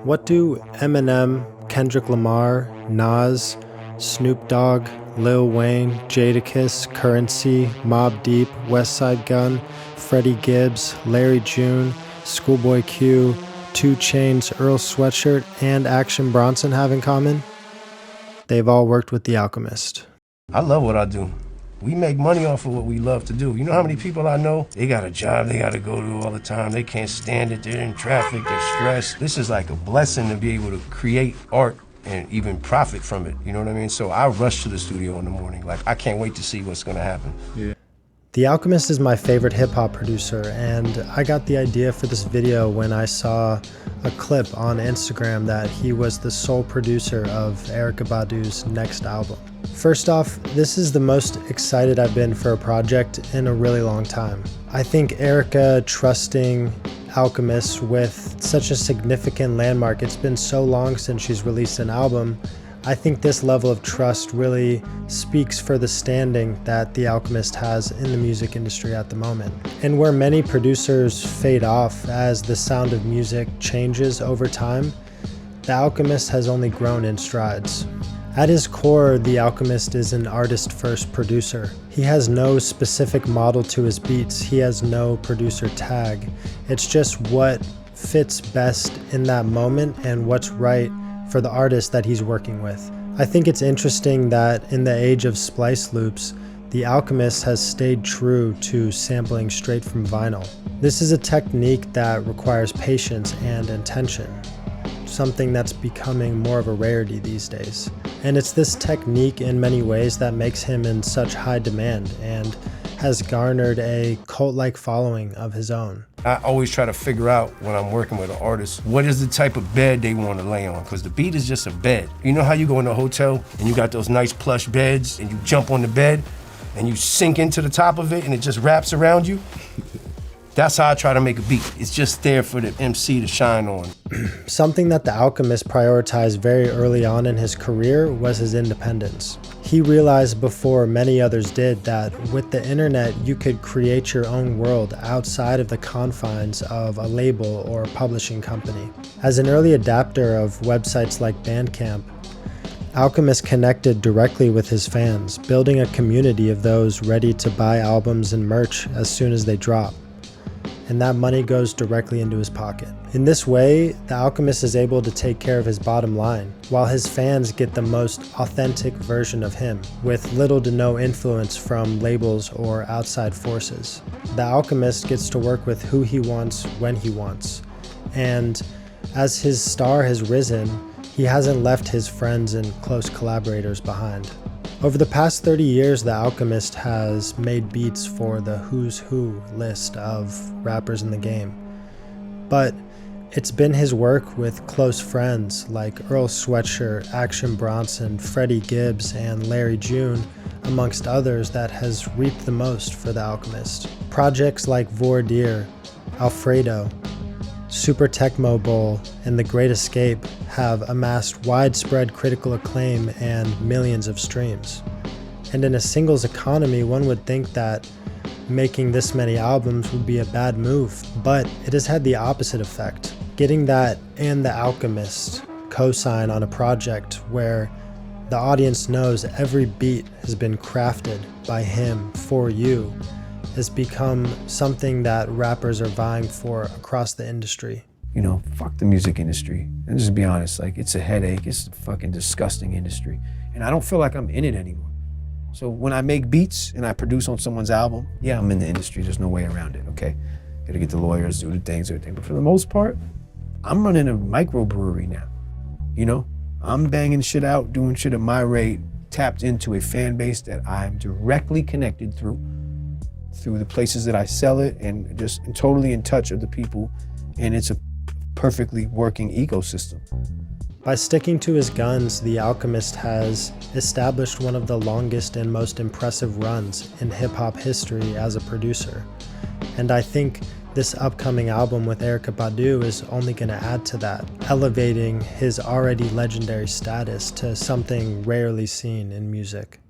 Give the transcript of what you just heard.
What do Eminem, Kendrick Lamar, Nas, Snoop Dogg, Lil Wayne, Jadakiss, Currency, Mobb Deep, Westside Gunn, Freddie Gibbs, Larry June, Schoolboy Q, 2 Chainz, Earl Sweatshirt, and Action Bronson have in common? They've all worked with The Alchemist. I love what I do. We make money off of what we love to do. You know how many people I know? They got a job they got to go to all the time. They can't stand it. They're in traffic. They're stressed. This is like a blessing to be able to create art and even profit from it. You know what I mean? So I rush to the studio in the morning. Like, I can't wait to see what's going to happen. Yeah. The Alchemist is my favorite hip-hop producer, and I got the idea for this video when I saw a clip on Instagram that he was the sole producer of Erykah Badu's next album. First off, this is the most excited I've been for a project in a really long time. I think Erykah trusting Alchemist with such a significant landmark, it's been so long since she's released an album, I think this level of trust really speaks for the standing that The Alchemist has in the music industry at the moment. And where many producers fade off as the sound of music changes over time, The Alchemist has only grown in strides. At his core, The Alchemist is an artist-first producer. He has no specific model to his beats. He has no producer tag. It's just what fits best in that moment and what's right for the artist that he's working with. I think it's interesting that in the age of splice loops, The Alchemist has stayed true to sampling straight from vinyl. This is a technique that requires patience and intention, something that's becoming more of a rarity these days. And it's this technique in many ways that makes him in such high demand and has garnered a cult-like following of his own. I always try to figure out when I'm working with an artist, what is the type of bed they want to lay on? Because the beat is just a bed. You know how you go in a hotel and you got those nice plush beds and you jump on the bed and you sink into the top of it and it just wraps around you? That's how I try to make a beat. It's just there for the MC to shine on. Something that The Alchemist prioritized very early on in his career was his independence. He realized before many others did that with the internet, you could create your own world outside of the confines of a label or publishing company. As an early adapter of websites like Bandcamp, Alchemist connected directly with his fans, building a community of those ready to buy albums and merch as soon as they drop. And that money goes directly into his pocket. In this way, The Alchemist is able to take care of his bottom line, while his fans get the most authentic version of him, with little to no influence from labels or outside forces. The Alchemist gets to work with who he wants, when he wants. And as his star has risen, he hasn't left his friends and close collaborators behind. Over the past 30 years, The Alchemist has made beats for the who's who list of rappers in the game. But it's been his work with close friends like Earl Sweatshirt, Action Bronson, Freddie Gibbs, and Larry June, amongst others, that has reaped the most for The Alchemist. Projects like Voir Dire, Alfredo, Super Tecmo Bowl, and The Great Escape have amassed widespread critical acclaim and millions of streams. And in a singles economy, one would think that making this many albums would be a bad move, but it has had the opposite effect. Getting that and The Alchemist co-sign on a project where the audience knows every beat has been crafted by him for you has become something that rappers are vying for across the industry. You know, fuck the music industry. And just be honest, like, it's a headache. It's a fucking disgusting industry. And I don't feel like I'm in it anymore. So when I make beats and I produce on someone's album, yeah, I'm in the industry. There's no way around it, okay? Gotta get the lawyers, do the things, everything. But for the most part, I'm running a microbrewery now, you know? I'm banging shit out, doing shit at my rate, tapped into a fan base that I'm directly connected through the places that I sell it, and just totally in touch with the people, and it's a perfectly working ecosystem. By sticking to his guns, The Alchemist has established one of the longest and most impressive runs in hip-hop history as a producer. And I think this upcoming album with Erykah Badu is only going to add to that, elevating his already legendary status to something rarely seen in music.